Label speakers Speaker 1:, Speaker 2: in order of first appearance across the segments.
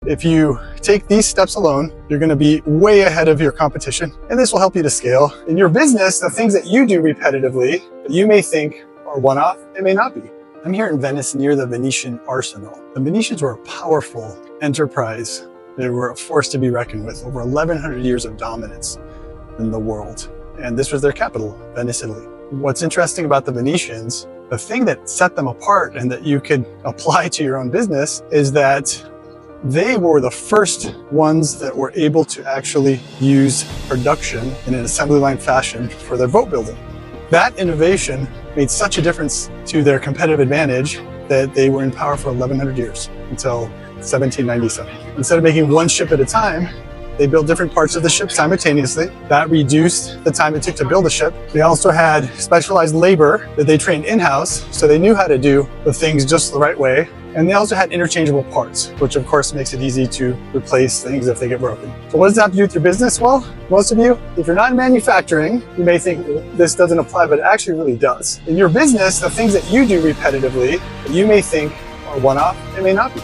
Speaker 1: If you take these steps alone, you're going to be way ahead of your competition, and this will help you to scale. In your business, the things that you do repetitively that you may think are one-off, they may not be. I'm here in Venice near the Venetian arsenal. The Venetians were a powerful enterprise. They were a force to be reckoned with, over 1,100 years of dominance in the world. And this was their capital, Venice, Italy. What's interesting about the Venetians, the thing that set them apart and that you could apply to your own business is that they were the first ones that were able to actually use production in an assembly line fashion for their boat building. That innovation made such a difference to their competitive advantage that they were in power for 1,100 years until 1797. Instead of making one ship at a time, they built different parts of the ship simultaneously. That reduced the time it took to build a ship. They also had specialized labor that they trained in-house, so they knew how to do the things just the right way. And they also had interchangeable parts, which of course makes it easy to replace things if they get broken. So what does that have to do with your business? Well, most of you, if you're not in manufacturing, you may think this doesn't apply, but it actually really does. In your business, the things that you do repetitively that you may think are one-off, they may not be.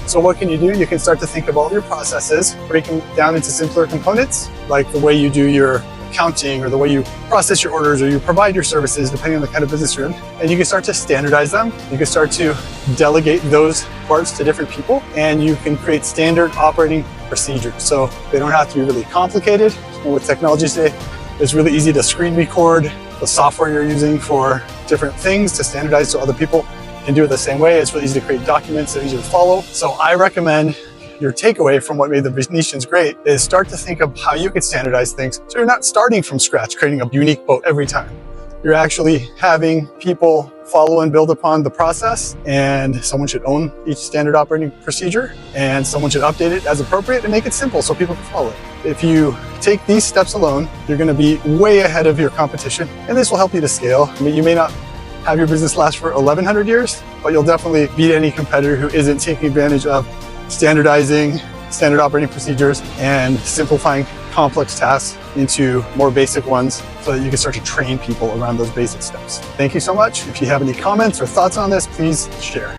Speaker 1: So what can you do? You can start to think of all your processes, break them down into simpler components, like the way you do your accounting or the way you process your orders or you provide your services, depending on the kind of business you're in. And you can start to standardize them. You can start to delegate those parts to different people, and you can create standard operating procedures. So they don't have to be really complicated. And with technology today, it's really easy to screen record the software you're using for different things to standardize so other people can do it the same way. It's really easy to create documents that are easy to follow. So I recommend your takeaway from what made the Venetians great is start to think of how you could standardize things. So you're not starting from scratch, creating a unique boat every time. You're actually having people follow and build upon the process, and someone should own each standard operating procedure, and someone should update it as appropriate and make it simple so people can follow it. If you take these steps alone, you're going to be way ahead of your competition, and this will help you to scale. I mean, you may not have your business last for 1,100 years, but you'll definitely beat any competitor who isn't taking advantage of standardizing standard operating procedures and simplifying complex tasks into more basic ones so that you can start to train people around those basic steps. Thank you so much. If you have any comments or thoughts on this, please share.